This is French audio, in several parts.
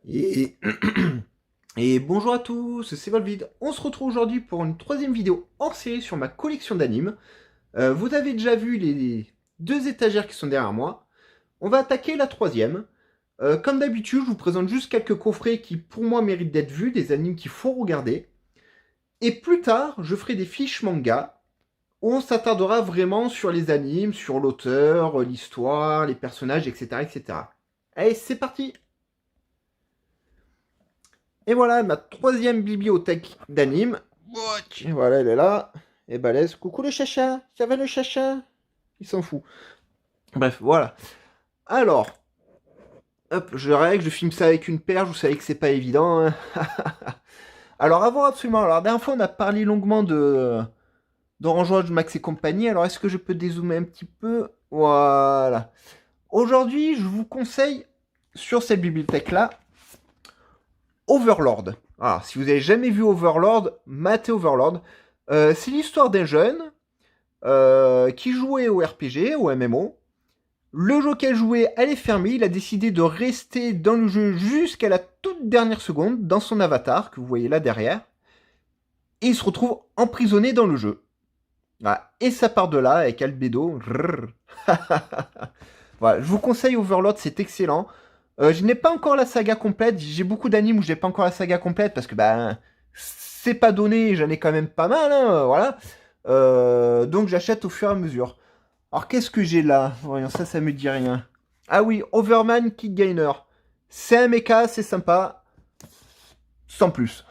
Et, et bonjour à tous, c'est Volvid. On se retrouve aujourd'hui pour une troisième vidéo hors série sur ma collection d'animes. Vous avez déjà vu les deux étagères qui sont derrière moi. On va attaquer la troisième. Comme d'habitude, je vous présente juste quelques coffrets qui pour moi méritent d'être vus, des animes qu'il faut regarder. Et plus tard, je ferai des fiches manga où on s'attardera vraiment sur les animes, sur l'auteur, l'histoire, les personnages, etc., etc. Allez, c'est parti! Et voilà ma troisième bibliothèque d'animes. Voilà, elle est là. Et balèze. Coucou le chacha. Ça va le chacha? Il s'en fout. Bref, voilà. Alors, hop, je règle, je filme ça avec une perche. Vous savez que c'est pas évident, hein. Alors, avant absolument. Alors, la dernière fois, on a parlé longuement d'Orange Watch, Max et compagnie. Alors, est-ce que je peux dézoomer un petit peu? Voilà. Aujourd'hui, je vous conseille, sur cette bibliothèque-là, Overlord. Alors, si vous avez jamais vu Overlord, matez Overlord. C'est l'histoire d'un jeune qui jouait au RPG, au MMO. Le jeu qu'elle jouait allait fermer. Il a décidé de rester dans le jeu jusqu'à la toute dernière seconde, dans son avatar, que vous voyez là derrière. Et il se retrouve emprisonné dans le jeu. Voilà. Et ça part de là avec Albedo. Voilà, je vous conseille Overlord, c'est excellent. Je n'ai pas encore la saga complète. J'ai beaucoup d'animes où je n'ai pas encore la saga complète parce que ben c'est pas donné. J'en ai quand même pas mal, hein, voilà. Donc j'achète au fur et à mesure. Alors qu'est-ce que j'ai là? Voyons, ça me dit rien. Ah oui, Overman Kick Gainer. C'est un mecha, c'est sympa. Sans plus.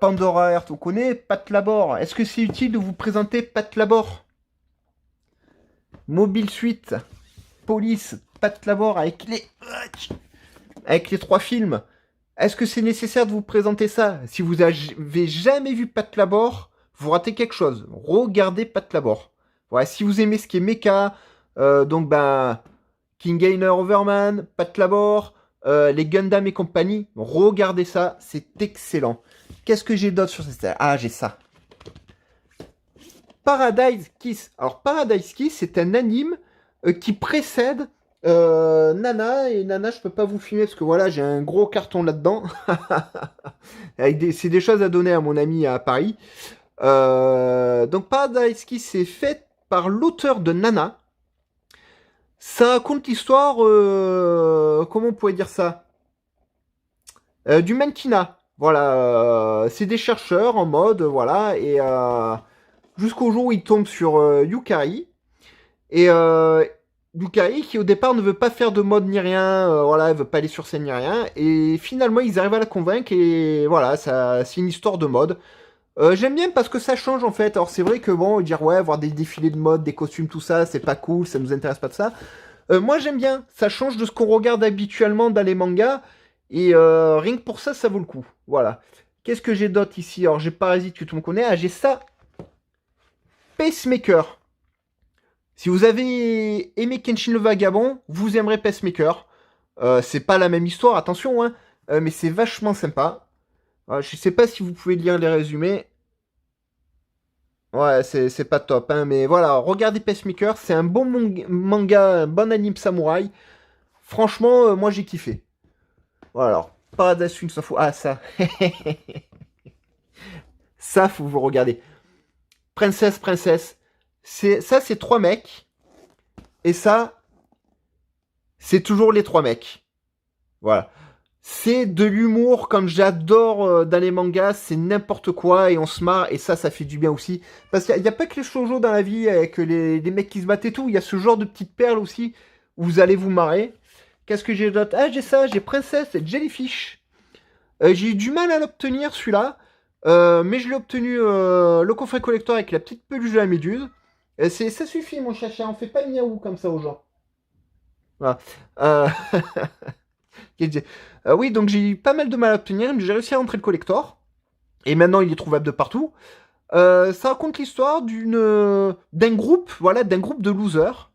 Pandora Heart, on connaît. Pat Labor. Est-ce que c'est utile de vous présenter Pat Labor? Mobile Suite. Police. Pat Labor avec les trois films. Est-ce que c'est nécessaire de vous présenter ça? Si vous avez jamais vu Pat Labor, vous ratez quelque chose. Regardez Pat Labor. Voilà, si vous aimez ce qui est mecha, donc ben King Gainer Overman, Pat Labor, les Gundam et compagnie, regardez ça, c'est excellent. Qu'est-ce que j'ai d'autre sur cette série? Ah, j'ai ça. Paradise Kiss. Alors Paradise Kiss, c'est un anime qui précède Nana, et Nana, je peux pas vous filmer parce que voilà, j'ai un gros carton là-dedans. C'est des choses à donner à mon ami à Paris. Donc Paradise Kiss, c'est fait par l'auteur de Nana. Ça raconte l'histoire, comment on pourrait dire ça, du mannequinat. Voilà, c'est des chercheurs en mode, voilà, et jusqu'au jour où ils tombent sur Yukari. Et Yukari qui au départ ne veut pas faire de mode ni rien, voilà, elle veut pas aller sur scène ni rien. Et finalement ils arrivent à la convaincre et voilà, ça, c'est une histoire de mode. J'aime bien parce que ça change en fait. Alors c'est vrai que bon, dire ouais, voir des défilés de mode, des costumes, tout ça, c'est pas cool, ça nous intéresse pas de ça. Moi j'aime bien, ça change de ce qu'on regarde habituellement dans les mangas. Et rien que pour ça, ça vaut le coup. Voilà. Qu'est-ce que j'ai d'autre ici? Alors j'ai Parasite que tout le monde connaît. Ah, j'ai ça. Pacemaker. Si vous avez aimé Kenshin le Vagabond, vous aimerez Pacemaker. C'est pas la même histoire, attention, hein, mais c'est vachement sympa. Je sais pas si vous pouvez lire les résumés. Ouais, c'est pas top, hein, mais voilà, regardez Pacemaker, c'est un bon manga, un bon anime samouraï. Franchement, moi j'ai kiffé. Voilà, alors, Paradise Swing s'en fout. Ah, ça. Ça, faut vous regarder. Princesse. Ça, c'est trois mecs. Et ça, c'est toujours les trois mecs. Voilà. C'est de l'humour comme j'adore dans les mangas, c'est n'importe quoi et on se marre et ça fait du bien aussi. Parce qu'il n'y a pas que les shoujo dans la vie avec les mecs qui se battent et tout, il y a ce genre de petites perles aussi où vous allez vous marrer. Qu'est-ce que j'ai d'autre? Ah, j'ai ça, j'ai Princesse et Jellyfish. J'ai eu du mal à l'obtenir celui-là, mais je l'ai obtenu le coffret collector avec la petite peluche de la méduse. Ça suffit mon chacha, on fait pas miaou comme ça aux gens. Voilà. Euh, oui, donc j'ai eu pas mal de mal à obtenir, mais j'ai réussi à rentrer le collector. Et maintenant, il est trouvable de partout. Ça raconte l'histoire d'un groupe, voilà, d'un groupe de losers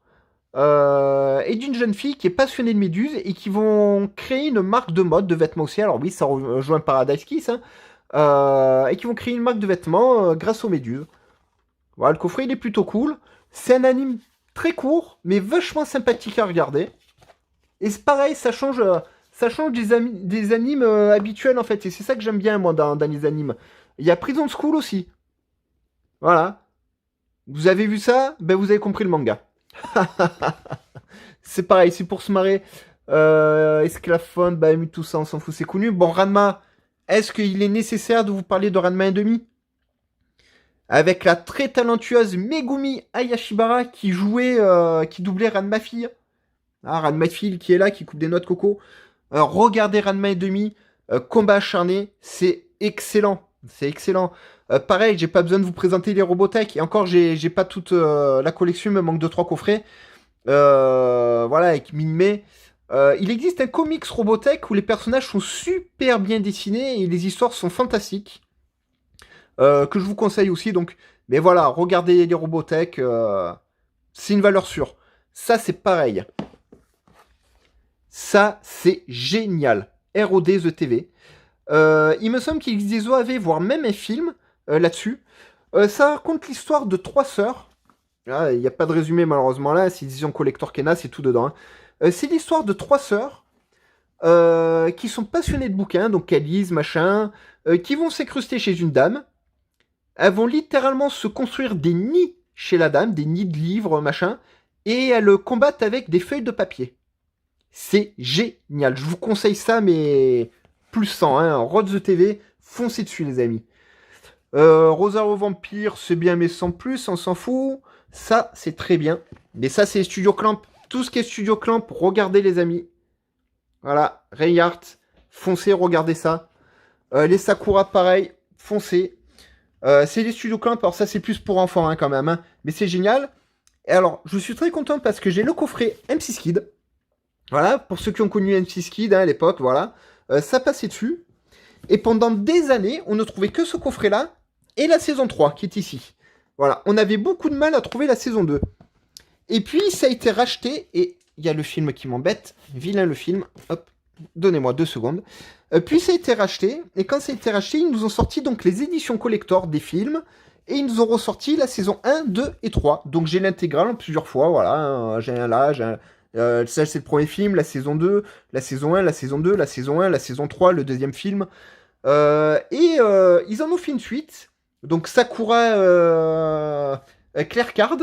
et d'une jeune fille qui est passionnée de méduses et qui vont créer une marque de mode de vêtements aussi. Alors oui, ça rejoint Paradise Kiss, hein, et qui vont créer une marque de vêtements grâce aux méduses. Voilà, le coffret il est plutôt cool. C'est un anime très court, mais vachement sympathique à regarder. Et c'est pareil, ça change des animes habituels, en fait. Et c'est ça que j'aime bien, moi, dans les animes. Il y a Prison School aussi. Voilà. Vous avez vu ça? Ben, vous avez compris le manga. C'est pareil, c'est pour se marrer. Esclaphone, Bahamut, tout ça, on s'en fout, c'est connu. Bon, Ranma, est-ce qu'il est nécessaire de vous parler de Ranma 1,5 avec la très talentueuse Megumi Ayashibara qui doublait Ranma fille. Ah, Ranma fille qui est là, qui coupe des noix de coco. Regardez Ranma 1,5, combat acharné, c'est excellent. C'est excellent. Pareil, j'ai pas besoin de vous présenter les Robotech. Et encore, j'ai pas toute la collection, il me manque 2-3 coffrets. Voilà, avec Minmay. Il existe un comics Robotech où les personnages sont super bien dessinés et les histoires sont fantastiques. Que je vous conseille aussi. Donc, mais voilà, regardez les Robotech. C'est une valeur sûre. Ça, c'est pareil. Ça, c'est génial. ROD The TV. Il me semble qu'il existe des OAV, voire même un film là-dessus. Ça raconte l'histoire de 3 sœurs. Il n'y a pas de résumé malheureusement là, c'est édition collector Kena, c'est tout dedans. C'est l'histoire de 3 sœurs qui sont passionnées de bouquins, donc elles lisent, machin, qui vont s'incruster chez une dame. Elles vont littéralement se construire des nids chez la dame, des nids de livres, machin, et elles combattent avec des feuilles de papier. C'est génial, je vous conseille ça, mais plus 100, hein. Rod the TV, foncez dessus les amis. Rosario Vampire, c'est bien mais sans plus, on s'en fout. Ça, c'est très bien. Mais ça, c'est Studio Clamp. Tout ce qui est Studio Clamp, regardez les amis. Voilà, Reinhardt, foncez, regardez ça. Les Sakura, pareil, foncez. C'est les Studio Clamp, alors ça, c'est plus pour enfants hein, quand même. Hein. Mais c'est génial. Et alors, je suis très content parce que j'ai le coffret M6 Kid. Voilà, pour ceux qui ont connu M6 Kid hein, à l'époque, voilà. Ça passait dessus. Et pendant des années, on ne trouvait que ce coffret-là et la saison 3 qui est ici. Voilà, on avait beaucoup de mal à trouver la saison 2. Et puis, ça a été racheté, et il y a le film qui m'embête, vilain le film, hop, donnez-moi 2 secondes. Puis ça a été racheté, et quand ça a été racheté, ils nous ont sorti donc les éditions collector des films, et ils nous ont ressorti la saison 1, 2 et 3. Donc j'ai l'intégrale en plusieurs fois, voilà, j'ai un là, j'ai un... ça c'est le premier film, la saison 2, la saison 1, la saison 2, la saison 1, la saison 3, le deuxième film. Ils en ont fait une suite, donc Sakura Claire Card,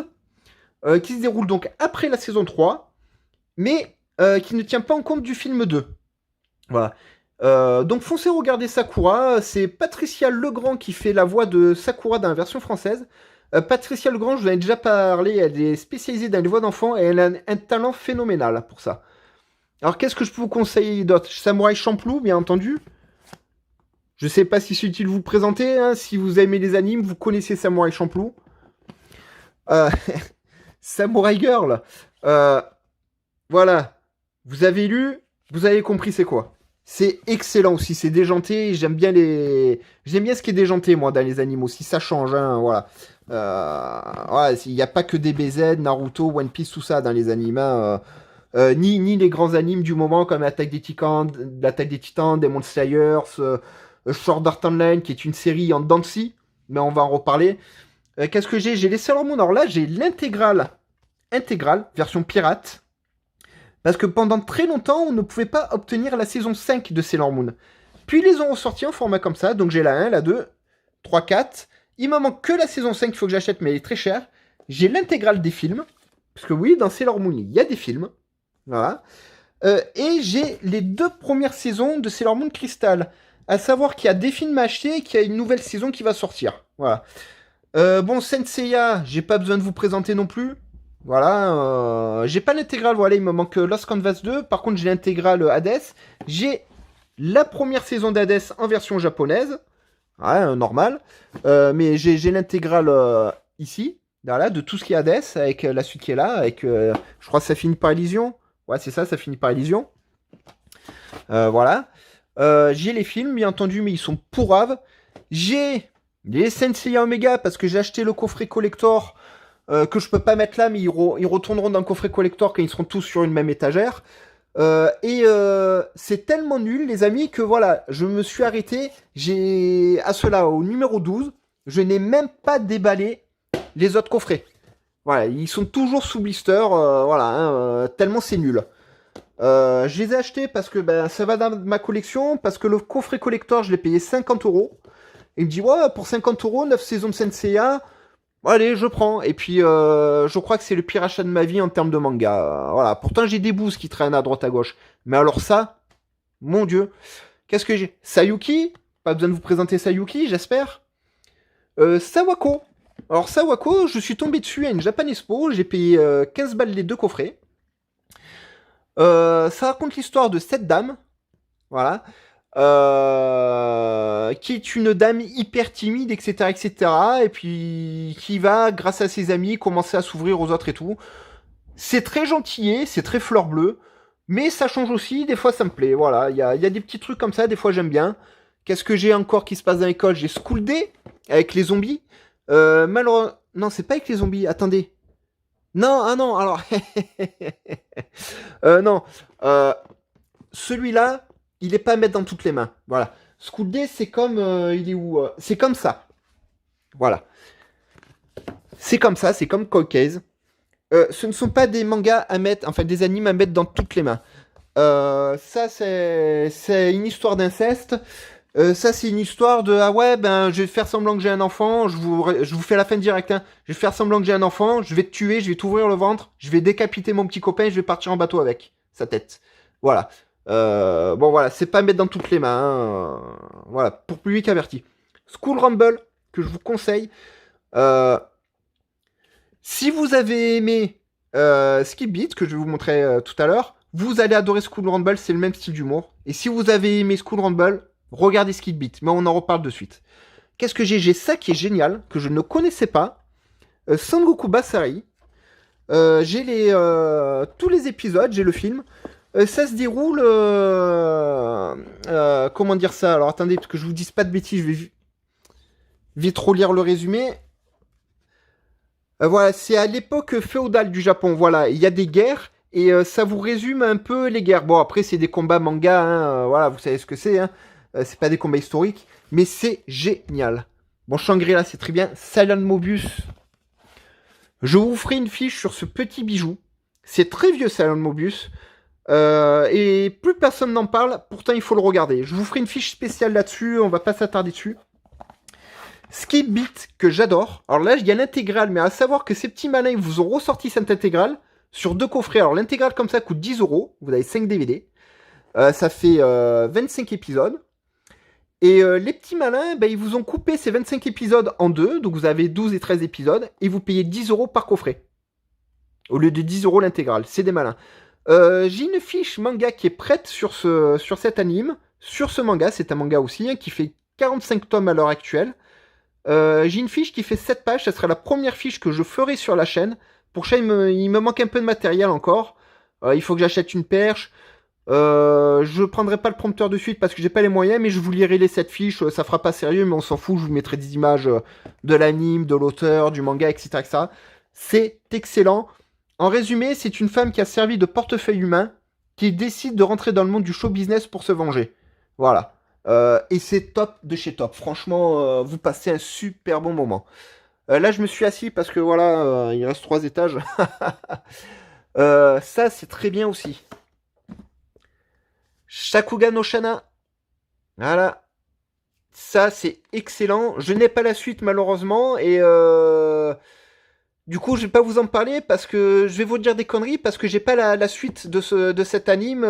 qui se déroule donc après la saison 3, mais qui ne tient pas en compte du film 2. Voilà. Donc foncez regarder Sakura, c'est Patricia Legrand qui fait la voix de Sakura dans la version française. Patricia Legrand, je vous en ai déjà parlé, elle est spécialisée dans les voix d'enfants et elle a un talent phénoménal pour ça. Alors qu'est-ce que je peux vous conseiller d'autre? Samouraï Champloo, bien entendu. Je sais pas si c'est utile de vous présenter, hein. Si vous aimez les animes, vous connaissez Samouraï Champloo. Samurai Girl. Voilà. Vous avez lu, vous avez compris c'est quoi. C'est excellent aussi, c'est déjanté. J'aime bien ce qui est déjanté, moi, dans les animes aussi. Ça change, hein, voilà. Voilà, il n'y a pas que DBZ, Naruto, One Piece, tout ça dans les animes. Hein, ni les grands animes du moment comme l'Attaque des Titans, Demon Slayers, Sword Art Online, qui est une série en dents de scie, mais on va en reparler. Qu'est-ce que j'ai? J'ai les Sailor Moon. Alors là, j'ai l'intégrale, version pirate. Parce que pendant très longtemps, on ne pouvait pas obtenir la saison 5 de Sailor Moon. Puis ils les ont ressortis en format comme ça. Donc j'ai la 1, la 2, 3, 4. Il me manque que la saison 5 qu'il faut que j'achète, mais elle est très chère. J'ai l'intégrale des films. Parce que oui, dans Sailor Moon, il y a des films. Voilà. Et j'ai les 2 premières saisons de Sailor Moon Crystal. À savoir qu'il y a des films à acheter et qu'il y a une nouvelle saison qui va sortir. Voilà. Bon, Senseiya, j'ai pas besoin de vous présenter non plus. Voilà. J'ai pas l'intégrale, voilà, il me manque Lost Canvas 2. Par contre, j'ai l'intégrale Hades. J'ai la première saison d'Hades en version japonaise. Ouais, normal. Mais j'ai l'intégrale ici. Voilà, de tout ce qui est Hades, avec la suite qui est là. Avec, je crois que ça finit par Elysion. Ouais, c'est ça finit par Elysion. Voilà. J'ai les films, bien entendu, mais ils sont pourraves. J'ai les Senseiya Omega, parce que j'ai acheté le coffret collector, que je peux pas mettre là, mais ils retourneront dans le coffret collector quand ils seront tous sur une même étagère. C'est tellement nul, les amis, que voilà, je me suis arrêté. À cela, au numéro 12, je n'ai même pas déballé les autres coffrets. Voilà, ils sont toujours sous blister, voilà, hein, tellement c'est nul. Je les ai achetés parce que ben, ça va dans ma collection, parce que le coffret collector, je l'ai payé 50 €. Il me dit, ouais, pour 50 €, 9 saisons de Senseiya, allez, je prends. Et puis, je crois que c'est le pire achat de ma vie en termes de manga. Voilà. Pourtant, j'ai des boosts qui traînent à droite à gauche. Mais alors ça, mon Dieu. Qu'est-ce que j'ai? Sayuki. Pas besoin de vous présenter Sayuki, j'espère. Sawako. Alors, Sawako, je suis tombé dessus à une Japan Expo. J'ai payé 15 balles les deux coffrets. Ça raconte l'histoire de cette dame. Voilà. Qui est une dame hyper timide, etc., etc., et puis qui va, grâce à ses amis, commencer à s'ouvrir aux autres et tout. C'est très gentillet, c'est très fleur bleue, mais ça change aussi, des fois ça me plaît, voilà, il y a des petits trucs comme ça, des fois j'aime bien. Qu'est-ce que j'ai encore qui se passe dans l'école? J'ai School Day, avec les zombies. Malheureusement... Non, c'est pas avec les zombies, attendez. Non, ah non, alors... non, celui-là, il est pas à mettre dans toutes les mains. Voilà. School Day, c'est comme. Il est où C'est comme ça. Voilà. C'est comme ça, c'est comme Cold Case. Ce ne sont pas des mangas à mettre, enfin des animes à mettre dans toutes les mains. Ça, c'est une histoire d'inceste. Ça, c'est une histoire de ah ouais, ben je vais faire semblant que j'ai un enfant. Je vous fais la fin directe. Hein. Je vais faire semblant que j'ai un enfant. Je vais te tuer. Je vais t'ouvrir le ventre. Je vais décapiter mon petit copain. Je vais partir en bateau avec sa tête. Voilà. Bon voilà, c'est pas mettre dans toutes les mains. Hein. Voilà, pour public averti. School Rumble que je vous conseille. Euh, Si vous avez aimé Skip Beat que je vais vous montrer tout à l'heure, vous allez adorer School Rumble. C'est le même style d'humour. Et si vous avez aimé School Rumble, regardez Skip Beat. Mais on en reparle de suite. Qu'est-ce que j'ai ça qui est génial que je ne connaissais pas. Sangoku Basari. J'ai tous les épisodes, j'ai le film. Ça se déroule. Comment dire ça? Alors attendez, parce que je vous dise pas de bêtises, je vais vite relire le résumé. Voilà, c'est à l'époque féodale du Japon. Voilà, il y a des guerres et ça vous résume un peu les guerres. Bon, après, c'est des combats manga, hein, voilà, vous savez ce que c'est. Hein. C'est pas des combats historiques, mais c'est génial. Bon, Shangri-La, c'est très bien. Silent Mobius, je vous ferai une fiche sur ce petit bijou. C'est très vieux, Silent Mobius. Et plus personne n'en parle, pourtant il faut le regarder. Je vous ferai une fiche spéciale là-dessus, on va pas s'attarder dessus. Skip Beat, que j'adore. Alors là, il y a l'intégrale, mais à savoir que ces petits malins, ils vous ont ressorti cette intégrale sur 2 coffrets. Alors l'intégrale comme ça coûte 10 €. Vous avez 5 DVD. Ça fait 25 épisodes. Et les petits malins, ben, ils vous ont coupé ces 25 épisodes en 2. Donc vous avez 12 et 13 épisodes. Et vous payez 10 € par coffret. Au lieu de 10 € l'intégrale. C'est des malins. J'ai une fiche manga qui est prête sur cet anime. Sur ce manga, c'est un manga aussi, hein, qui fait 45 tomes à l'heure actuelle. J'ai une fiche qui fait 7 pages, ça sera la première fiche que je ferai sur la chaîne. Pour ça, il me manque un peu de matériel encore. Il faut que j'achète une perche. Je prendrai pas le prompteur de suite parce que j'ai pas les moyens, mais je vous lirai les 7 fiches. Ça fera pas sérieux, mais on s'en fout. Je vous mettrai des images de l'anime, de l'auteur, du manga, etc., etc. C'est excellent. En résumé, c'est une femme qui a servi de portefeuille humain qui décide de rentrer dans le monde du show business pour se venger. Voilà. Et c'est top de chez top. Franchement, vous passez un super bon moment. Là, je me suis assis parce que voilà, il reste 3 étages. Ça, c'est très bien aussi. Shakugan no Shana. Voilà. Ça, c'est excellent. Je n'ai pas la suite, malheureusement. Et du coup, je vais pas vous en parler parce que je vais vous dire des conneries parce que j'ai pas la suite de cet anime.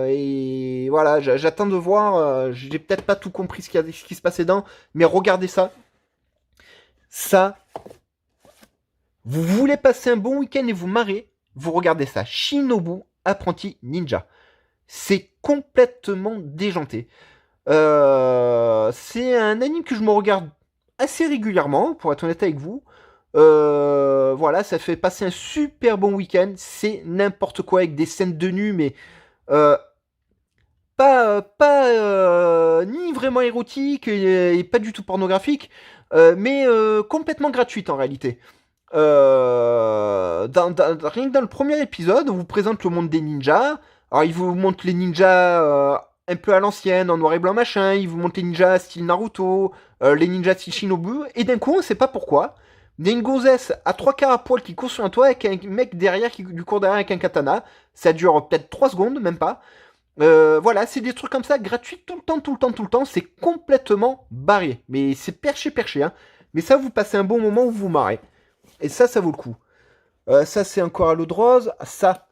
Et voilà, j'attends de voir. J'ai peut-être pas tout compris ce qui se passait dedans. Mais regardez ça. Ça, vous voulez passer un bon week-end et vous marrer, vous regardez ça. Shinobu, apprenti ninja. C'est complètement déjanté. C'est un anime que je me regarde assez régulièrement, pour être honnête avec vous. Voilà, ça fait passer un super bon week-end. C'est n'importe quoi avec des scènes de nu, mais pas ni vraiment érotique et pas du tout pornographique, mais complètement gratuite en réalité. Rien que dans le premier épisode, on vous présente le monde des ninjas. Alors, il vous montre les ninjas un peu à l'ancienne, en noir et blanc machin. Il vous montre les ninjas style Naruto, les ninjas style Shinobu. Et d'un coup, on sait pas pourquoi. Il y a une gonzesse à 3 quarts à poil qui court sur un toit avec un mec derrière qui lui court derrière avec un katana. Ça dure peut-être 3 secondes, même pas. Voilà, c'est des trucs comme ça, gratuits tout le temps, tout le temps, tout le temps. C'est complètement barré. Mais c'est perché, perché. Hein. Mais ça, vous passez un bon moment où vous vous marrez. Et ça vaut le coup. Ça, c'est encore à l'eau de rose. Ça,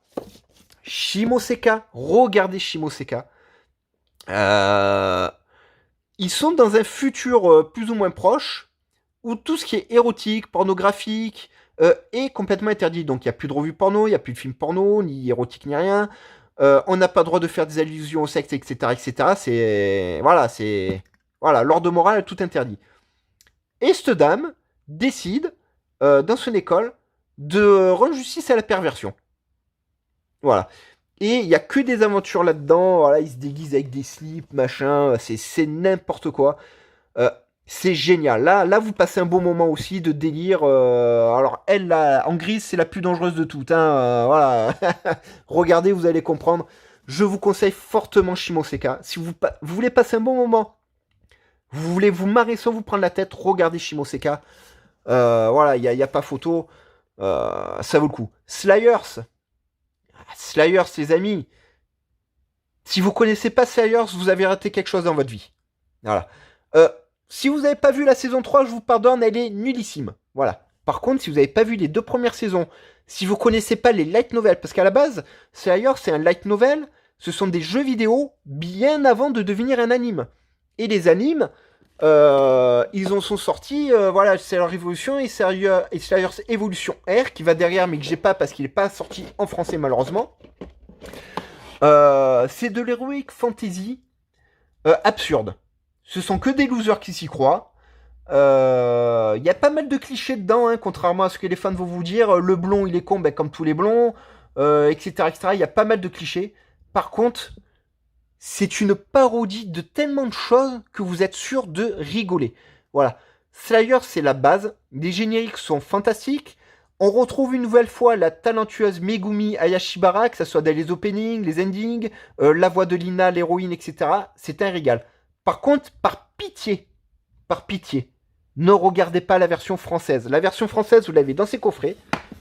Shimoseka. Regardez Shimoseka. Ils sont dans un futur plus ou moins proche où tout ce qui est érotique, pornographique, est complètement interdit. Donc il n'y a plus de revues porno, il n'y a plus de films porno, ni érotique, ni rien. On n'a pas le droit de faire des allusions au sexe, etc. etc. C'est. Voilà, c'est. Voilà, l'ordre moral est tout interdit. Et cette dame décide, dans son école, de rendre justice à la perversion. Voilà. Et il n'y a que des aventures là-dedans. Voilà, ils se déguisent avec des slips, machin. C'est n'importe quoi. Euh, c'est génial. Là, vous passez un bon moment aussi de délire. Alors, elle, là, en grise, c'est la plus dangereuse de toutes. Hein, voilà. Regardez, vous allez comprendre. Je vous conseille fortement Shimoseka. Si vous voulez passer un bon moment, vous voulez vous marrer sans vous prendre la tête, regardez Shimoseka. Voilà, il n'y a pas photo. Ça vaut le coup. Slayers. Slayers, les amis. Si vous connaissez pas Slayers, vous avez raté quelque chose dans votre vie. Voilà. Si vous n'avez pas vu la saison 3, je vous pardonne, elle est nullissime. Voilà. Par contre, si vous n'avez pas vu les 2 premières saisons, si vous connaissez pas les light novels, parce qu'à la base, Slayer, c'est un light novel, ce sont des jeux vidéo bien avant de devenir un anime. Et les animes, ils en sont sortis, voilà, c'est leur Révolution et Slayer's Evolution R, qui va derrière, mais que j'ai pas parce qu'il n'est pas sorti en français malheureusement. C'est de l'heroic fantasy absurde. Ce sont que des losers qui s'y croient. Il y a pas mal de clichés dedans, hein, contrairement à ce que les fans vont vous dire. Le blond, il est con, ben, comme tous les blonds, etc., etc. Il y a pas mal de clichés. Par contre, c'est une parodie de tellement de choses que vous êtes sûr de rigoler. Voilà. Slayer, c'est la base. Les génériques sont fantastiques. On retrouve une nouvelle fois la talentueuse Megumi Ayashibara, que ce soit dans les openings, les endings, la voix de Lina, l'héroïne, etc. C'est un régal. Par contre, par pitié, ne regardez pas la version française. La version française, vous l'avez dans ces coffrets,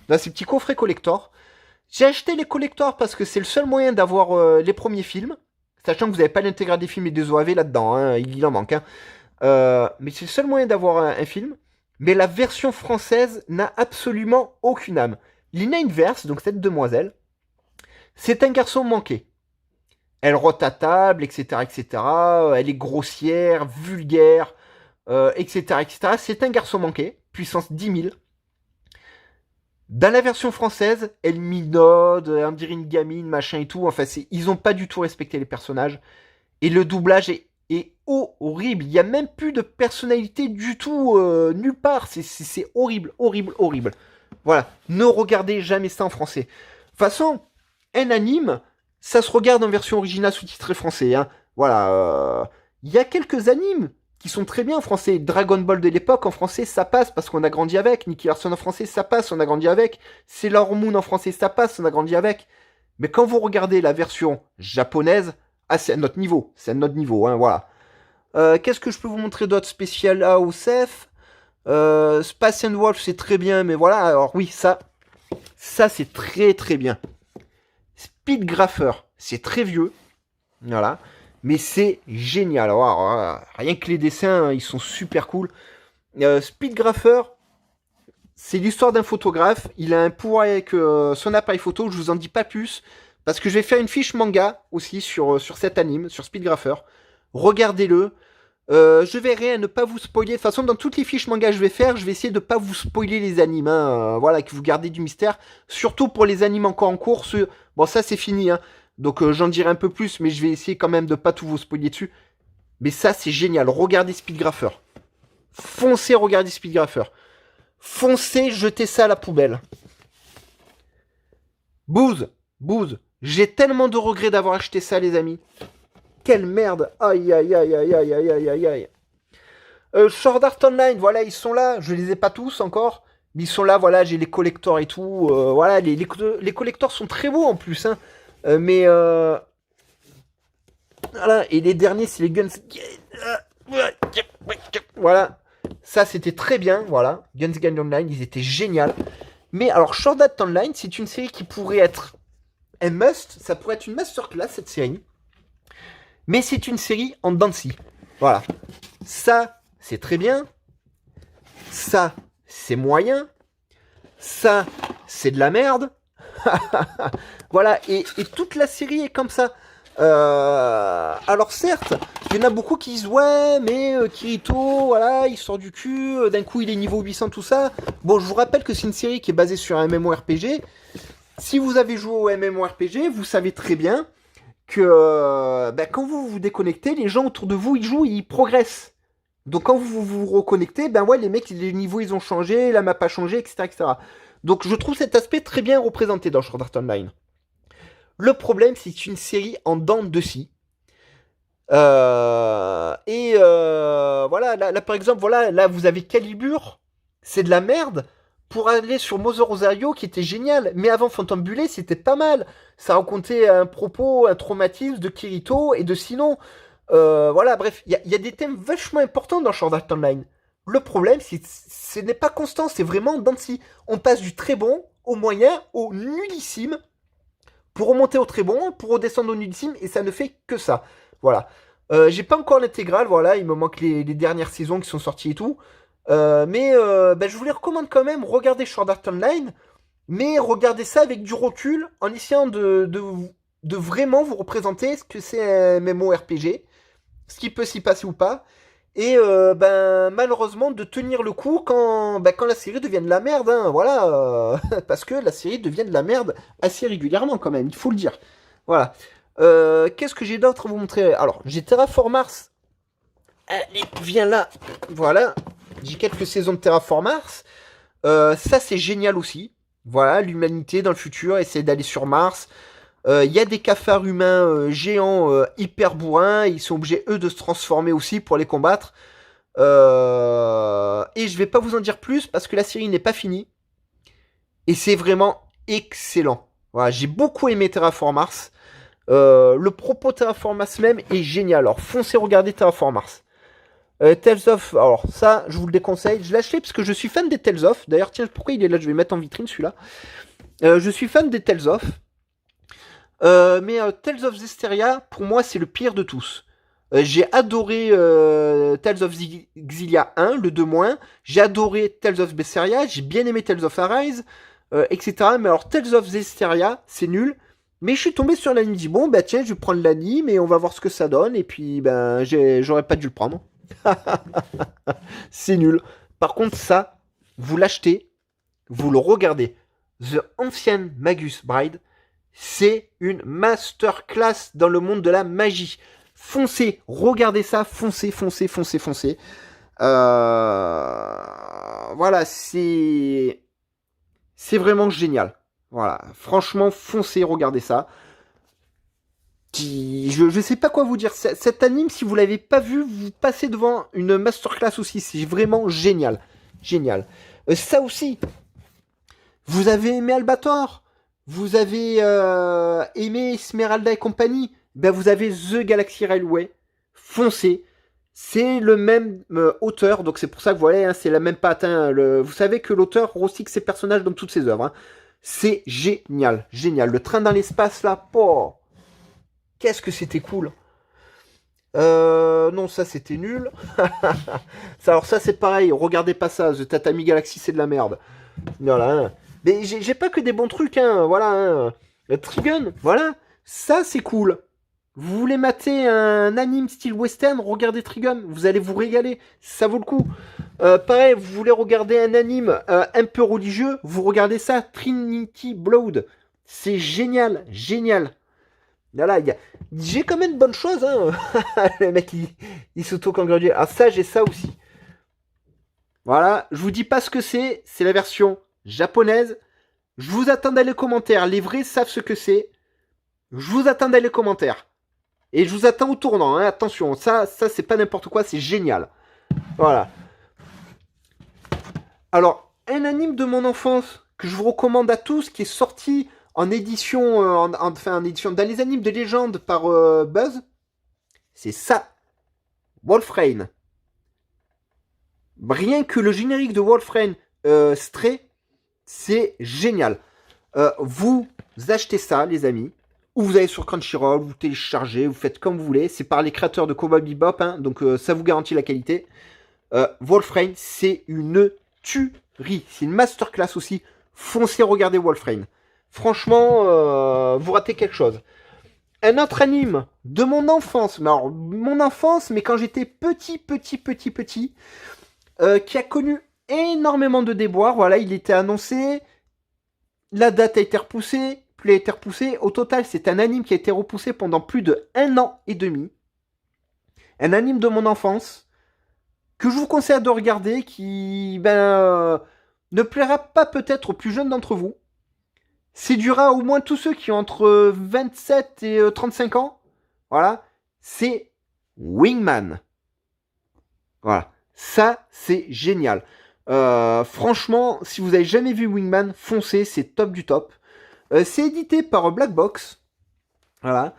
dans ces petits coffrets collector. J'ai acheté les collectors parce que c'est le seul moyen d'avoir les premiers films, sachant que vous n'avez pas l'intégrale des films et des OAV là-dedans, hein, il en manque. Hein. Mais c'est le seul moyen d'avoir un film. Mais la version française n'a absolument aucune âme. Lina Inverse, donc cette demoiselle, c'est un garçon manqué. Elle rote à table, etc., etc. Elle est grossière, vulgaire, etc., etc. C'est un garçon manqué, puissance 10 000. Dans la version française, elle minaude, on dirait une gamine, machin et tout. Enfin, ils ont pas du tout respecté les personnages. Et le doublage est horrible. Il n'y a même plus de personnalité du tout, nulle part. C'est horrible, horrible, horrible. Voilà. Ne regardez jamais ça en français. De toute façon, un anime, ça se regarde en version originale sous-titrée français. Hein. Voilà. Il y a quelques animes qui sont très bien en français. Dragon Ball de l'époque, en français, ça passe parce qu'on a grandi avec. Nicky Larson en français, ça passe, on a grandi avec. Sailor Moon en français, ça passe, on a grandi avec. Mais quand vous regardez la version japonaise, ah, c'est à notre niveau. C'est à notre niveau, hein, voilà. Qu'est-ce que je peux vous montrer d'autre spécial à OCF Space and Wolf, c'est très bien, mais voilà. Alors oui, ça c'est très très bien. Speedgrapher, c'est très vieux, voilà, mais c'est génial. Alors, rien que les dessins, ils sont super cool. Speedgrapher, c'est l'histoire d'un photographe. Il a un pouvoir avec son appareil photo. Je vous en dis pas plus parce que je vais faire une fiche manga aussi sur cet anime, sur Speedgrapher. Regardez-le. Je verrai à ne pas vous spoiler. De toute façon, dans toutes les fiches manga que je vais faire, je vais essayer de ne pas vous spoiler les animes. Hein. Voilà, que vous gardez du mystère. Surtout pour les animes encore en cours. Bon, ça, c'est fini. Hein. Donc, j'en dirai un peu plus, mais je vais essayer quand même de ne pas tout vous spoiler dessus. Mais ça, c'est génial. Regardez Speedgrapher. Foncez, regardez Speedgrapher. Foncez, jetez ça à la poubelle. Booze. J'ai tellement de regrets d'avoir acheté ça, les amis. Quelle merde. Aïe, aïe, aïe, aïe, aïe, aïe, aïe, aïe, aïe. Sword Art Online, voilà, ils sont là. Je les ai pas tous encore. Mais ils sont là, voilà, j'ai les collectors et tout. Voilà, les collectors sont très beaux en plus. Hein. Mais... Voilà, et les derniers, c'est les Guns... Voilà. Ça, c'était très bien, voilà. Guns Gun Online, ils étaient géniaux. Mais alors, Sword Art Online, c'est une série qui pourrait être un must. Ça pourrait être une masterclass, cette série. Mais c'est une série en dents de scie. Voilà. Ça, c'est très bien. Ça, c'est moyen. Ça, c'est de la merde. Voilà, et toute la série est comme ça. Alors certes, il y en a beaucoup qui disent ouais, mais Kirito, voilà, il sort du cul, d'un coup il est niveau 800, tout ça. Bon, je vous rappelle que c'est une série qui est basée sur un MMORPG. Si vous avez joué au MMORPG, vous savez très bien que quand vous vous déconnectez, les gens autour de vous, ils jouent, ils progressent. Donc quand vous vous reconnectez, ben ouais, les mecs, les niveaux, ils ont changé, la map a changé, etc., etc. Donc je trouve cet aspect très bien représenté dans Sword Art Online. Le problème, c'est une série en dents de scie. Voilà, là, par exemple, voilà, là vous avez Calibur, c'est de la merde. Pour aller sur Mother Rosario, qui était génial, mais avant Phantom Bullet, c'était pas mal. Ça racontait un propos, un traumatisme de Kirito et de Sinon. Voilà, bref, il y a des thèmes vachement importants dans Sword Art Online. Le problème, c'est que ce n'est pas constant, c'est vraiment dans on passe du très bon au moyen au nullissime pour remonter au très bon, pour redescendre au nullissime, et ça ne fait que ça. Voilà. J'ai pas encore l'intégrale, voilà, il me manque les dernières saisons qui sont sorties et tout. Je vous les recommande quand même, regardez Sword Art Online, mais regardez ça avec du recul, en essayant de vraiment vous représenter ce que c'est un MMORPG, ce qui peut s'y passer ou pas, et malheureusement de tenir le coup quand la série devient de la merde, hein, voilà, parce que la série devient de la merde assez régulièrement quand même, il faut le dire. Voilà. Qu'est-ce que j'ai d'autre à vous montrer? Alors, j'ai Terraform Mars. Allez, viens là. Voilà. J'ai quelques saisons de Terraform Mars. Ça, c'est génial aussi. Voilà, l'humanité dans le futur essaie d'aller sur Mars. Il y a des cafards humains géants hyper bourrins. Ils sont obligés, eux, de se transformer aussi pour les combattre. Et je vais pas vous en dire plus parce que la série n'est pas finie. Et c'est vraiment excellent. Voilà, j'ai beaucoup aimé Terraform Mars. Le propos Terraform Mars même est génial. Alors foncez regarder Terraform Mars. Tales of, alors ça je vous le déconseille. Je l'ai acheté parce que je suis fan des Tales of. D'ailleurs tiens, pourquoi il est là? Je vais mettre en vitrine celui-là. Je suis fan des Tales of. Mais Tales of Zestiria, pour moi c'est le pire de tous. J'ai adoré Tales of Xillia 1, le 2 moins. J'ai adoré Tales of Berseria. J'ai bien aimé Tales of Arise, etc. Mais alors Tales of Zestiria, c'est nul. Mais je suis tombé sur l'anime, dit bon bah tiens je vais prendre l'anime et on va voir ce que ça donne et puis ben j'aurais pas dû le prendre. C'est nul. Par contre ça, vous l'achetez, vous le regardez. The Ancient Magus Bride, c'est une masterclass dans le monde de la magie. Foncez, regardez ça, foncez, foncez, foncez, foncez. Voilà, c'est vraiment génial. Voilà, franchement, foncez, regardez ça. Je sais pas quoi vous dire. Cet anime, si vous l'avez pas vu, vous passez devant une masterclass aussi. C'est vraiment génial. Génial. Ça aussi, vous avez aimé Albator, vous avez aimé Esmeralda et compagnie, ben vous avez The Galaxy Railway. Foncez. C'est le même auteur, donc c'est pour ça que vous voyez, hein, c'est la même patte. Hein, vous savez que l'auteur recycle ses personnages dans toutes ses œuvres. Hein. C'est génial, génial. Le train dans l'espace là, oh, qu'est-ce que c'était cool. Non, ça c'était nul. Alors ça c'est pareil, regardez pas ça. The Tatami Galaxy c'est de la merde. Voilà. Hein. Mais j'ai pas que des bons trucs, hein. Voilà. Hein. Trigun, voilà. Ça c'est cool. Vous voulez mater un anime style western, regardez Trigun, vous allez vous régaler, ça vaut le coup. Pareil, vous voulez regarder un anime un peu religieux, vous regardez ça, Trinity Blood. C'est génial, génial. Voilà, j'ai quand même de bonnes choses, hein. Le mec, il s'auto-congratule. Ah, ça, j'ai ça aussi. Voilà, je vous dis pas ce que c'est la version japonaise. Je vous attends dans les commentaires, les vrais savent ce que c'est. Je vous attends dans les commentaires. Et je vous attends au tournant, hein. Attention, ça c'est pas n'importe quoi, c'est génial. Voilà. Alors, un anime de mon enfance que je vous recommande à tous, qui est sorti en édition, en édition dans les animes de légende par Buzz, c'est ça. Wolfrain. Rien que le générique de Wolfrain Stray, c'est génial. Vous achetez ça, les amis, ou vous allez sur Crunchyroll, vous téléchargez, vous faites comme vous voulez. C'est par les créateurs de Cowboy Bebop, hein, donc ça vous garantit la qualité. Wolfrain, c'est une tuerie. C'est une masterclass aussi. Foncez regarder Wolfrain. Franchement, vous ratez quelque chose. Un autre anime de mon enfance, mais quand j'étais petit, qui a connu énormément de déboires. Voilà, il était annoncé, la date a été repoussée, puis elle a été repoussée. Au total, c'est un anime qui a été repoussé pendant plus de 1 an et demi. Un anime de mon enfance que je vous conseille de regarder, qui ne plaira pas peut-être aux plus jeunes d'entre vous. Séduira au moins tous ceux qui ont entre 27 et 35 ans. Voilà, c'est Wingman. Voilà, ça c'est génial. Franchement, si vous avez jamais vu Wingman, foncez, c'est top du top. C'est édité par Black Box. Voilà.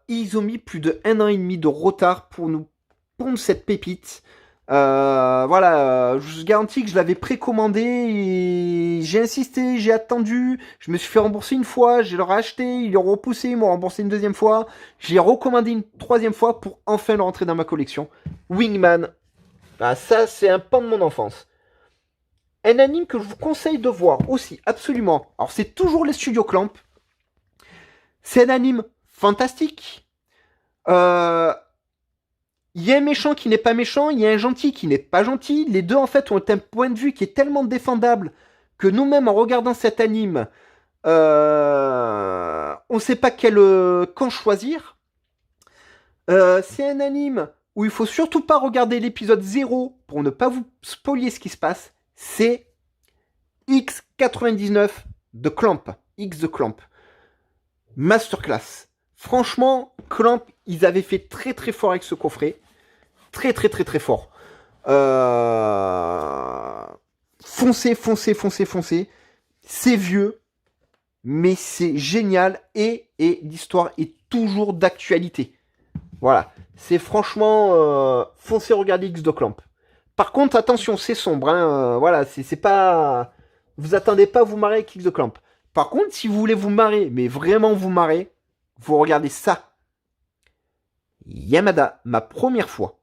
Ils ont mis plus de 1 an et demi de retard pour nous pondre cette pépite. Voilà, je vous garantis que je l'avais précommandé et j'ai insisté, j'ai attendu, je me suis fait rembourser une fois, je l'ai racheté, ils l'ont repoussé, ils m'ont remboursé une deuxième fois, j'ai recommandé une troisième fois pour enfin le rentrer dans ma collection. Wingman, ça c'est un pan de mon enfance. Un anime que je vous conseille de voir aussi, absolument. Alors c'est toujours les studios Clamp. C'est un anime fantastique. Il y a un méchant qui n'est pas méchant, il y a un gentil qui n'est pas gentil. Les deux, en fait, ont un point de vue qui est tellement défendable que nous-mêmes, en regardant cet anime, on ne sait pas quel camp choisir. C'est un anime où il faut surtout pas regarder l'épisode 0 pour ne pas vous spoiler ce qui se passe. C'est X99 de Clamp. X de Clamp. Masterclass. Franchement, Clamp, ils avaient fait très très fort avec ce coffret. Très fort. Foncez. C'est vieux, mais c'est génial et l'histoire est toujours d'actualité. Voilà. C'est franchement... foncez regarder X de Clamp. Par contre, attention, c'est sombre. Hein, voilà, c'est pas... Vous attendez pas à vous marrer avec X de Clamp. Par contre, si vous voulez vous marrer, mais vraiment vous marrer, vous regardez ça. Yamada, ma première fois.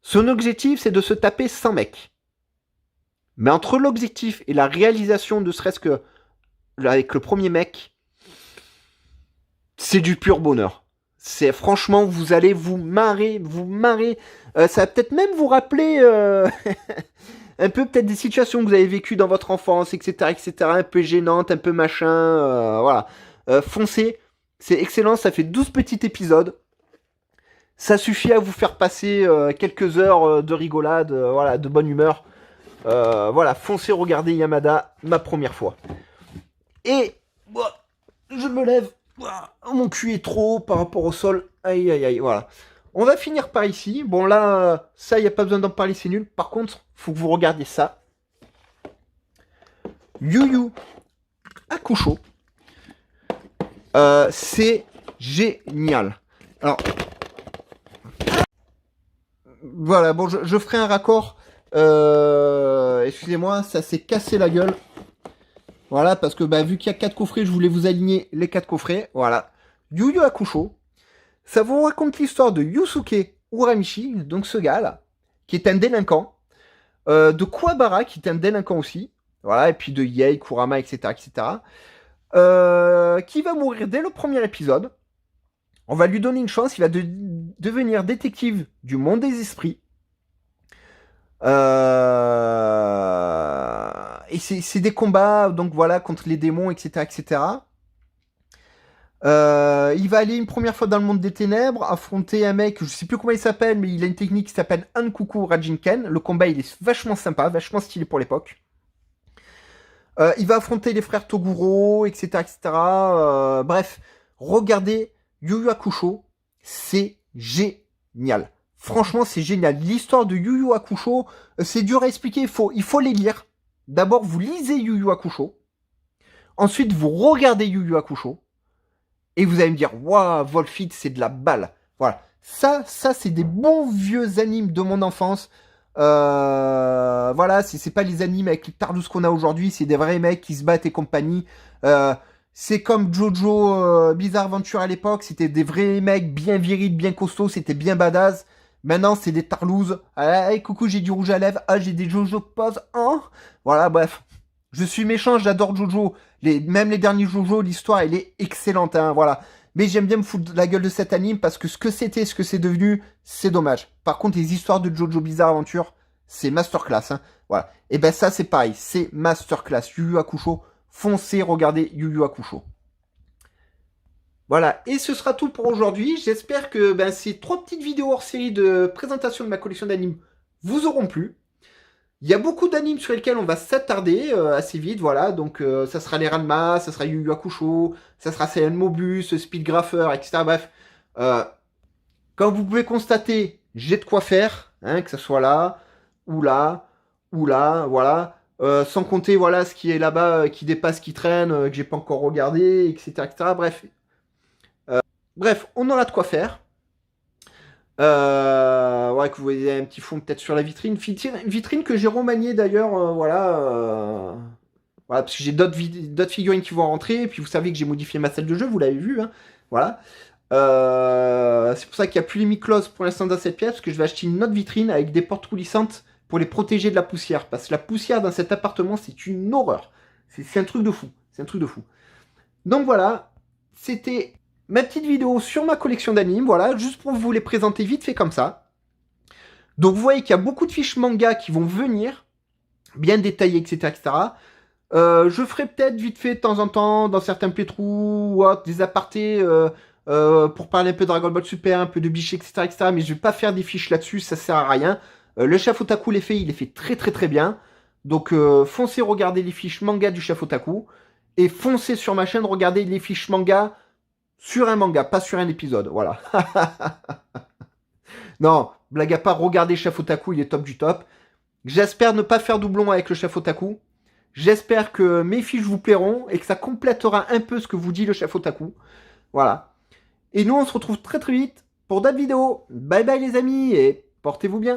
Son objectif, c'est de se taper 100 mecs. Mais entre l'objectif et la réalisation, ne serait-ce que avec le premier mec, c'est du pur bonheur. C'est franchement, vous allez vous marrer. Ça va peut-être même vous rappeler un peu peut-être des situations que vous avez vécues dans votre enfance, etc., un peu gênantes, un peu machin. Voilà. Foncez, c'est excellent, ça fait 12 petits épisodes. Ça suffit à vous faire passer quelques heures de rigolade, voilà, de bonne humeur. Voilà, foncez regarder Yamada, ma première fois. Et je me lève, mon cul est trop haut par rapport au sol. Aïe, voilà. On va finir par ici. Bon là, ça, il n'y a pas besoin d'en parler, c'est nul. Par contre, faut que vous regardiez ça. Yu Yu Hakusho. C'est génial. Alors, voilà, bon, je ferai un raccord. Excusez-moi, ça s'est cassé la gueule. Voilà, parce que vu qu'il y a 4 coffrets, je voulais vous aligner les 4 coffrets. Voilà. Yu Yu Hakusho. Ça vous raconte l'histoire de Yusuke Uramichi, donc ce gars-là, qui est un délinquant. De Kuwabara, qui est un délinquant aussi. Voilà, et puis de Yei, Kurama, etc., qui va mourir dès le premier épisode. On va lui donner une chance, il va devenir détective du monde des esprits. Et c'est des combats, donc voilà, contre les démons, etc. Il va aller une première fois dans le monde des ténèbres, affronter un mec, je sais plus comment il s'appelle, mais il a une technique qui s'appelle Ankuku Rajinken. Le combat, il est vachement sympa, vachement stylé pour l'époque. Il va affronter les frères Toguro, etc. Bref, regardez Yu Yu Hakusho, c'est génial. Franchement, c'est génial. L'histoire de Yu Yu Hakusho, c'est dur à expliquer, il faut les lire. D'abord, vous lisez Yu Yu Hakusho. Ensuite, vous regardez Yu Yu Hakusho. Et vous allez me dire, waouh, Volfit, c'est de la balle. Voilà. Ça, c'est des bons vieux animes de mon enfance. Voilà, c'est pas les animes avec les tardous qu'on a aujourd'hui, c'est des vrais mecs qui se battent et compagnie. Euh, c'est comme Jojo Bizarre Adventure à l'époque, c'était des vrais mecs bien virils, bien costauds, c'était bien badass. Maintenant, c'est des tarlouses. Ah, hey, coucou, j'ai du rouge à lèvres. Ah, j'ai des Jojo pose. Hein, voilà, bref. Je suis méchant, j'adore Jojo. Même les derniers Jojo, l'histoire, elle est excellente. Hein, voilà. Mais j'aime bien me foutre de la gueule de cet anime parce que ce que c'était, ce que c'est devenu, c'est dommage. Par contre, les histoires de Jojo Bizarre Adventure, c'est masterclass. Hein, voilà. Et ben ça, c'est pareil. C'est masterclass. Yu Yu Hakusho. Foncez, regardez Yu Yu Hakusho. Voilà, et ce sera tout pour aujourd'hui. J'espère que ces 3 petites vidéos hors série de présentation de ma collection d'animes vous auront plu. Il y a beaucoup d'animes sur lesquels on va s'attarder assez vite, voilà. Donc ça sera les Ranma, ça sera Yu Yu Hakusho, ça sera Saiyan Mobus, Speedgrapher, etc. Bref, euh, comme vous pouvez constater, j'ai de quoi faire, hein, que ce soit là, ou là, voilà. Sans compter voilà ce qui est là-bas, qui dépasse, qui traîne, que j'ai pas encore regardé, etc., etc. Bref, on aura de quoi faire. Ouais, que vous voyez un petit fond peut-être sur la vitrine. Vitrine que j'ai remaniée d'ailleurs, voilà. Voilà, parce que j'ai d'autres figurines qui vont rentrer. Et puis vous savez que j'ai modifié ma salle de jeu, vous l'avez vu. Hein, voilà. C'est pour ça qu'il n'y a plus les mi-closes pour l'instant dans cette pièce, parce que je vais acheter une autre vitrine avec des portes coulissantes pour les protéger de la poussière. Parce que la poussière dans cet appartement, c'est une horreur. C'est un truc de fou. C'est un truc de fou. Donc voilà, c'était ma petite vidéo sur ma collection d'animes, voilà, juste pour vous les présenter vite fait comme ça. Donc vous voyez qu'il y a beaucoup de fiches manga qui vont venir, bien détaillées, etc. etc. Je ferai peut-être vite fait de temps en temps, dans certains playthroughs ou autres, des apartés pour parler un peu de Dragon Ball Super, un peu de Biche, etc., etc. Mais je vais pas faire des fiches là-dessus, ça sert à rien. Le chef Otaku il les fait très très très bien. Donc foncez regarder les fiches manga du chef Otaku. Et foncez sur ma chaîne, regardez les fiches manga sur un manga, pas sur un épisode. Voilà. Non, blague à part, regardez Chef Otaku, il est top du top. J'espère ne pas faire doublon avec le Chef Otaku. J'espère que mes fiches vous plairont et que ça complétera un peu ce que vous dit le Chef Otaku. Voilà. Et nous, on se retrouve très très vite pour d'autres vidéos. Bye bye les amis et portez-vous bien.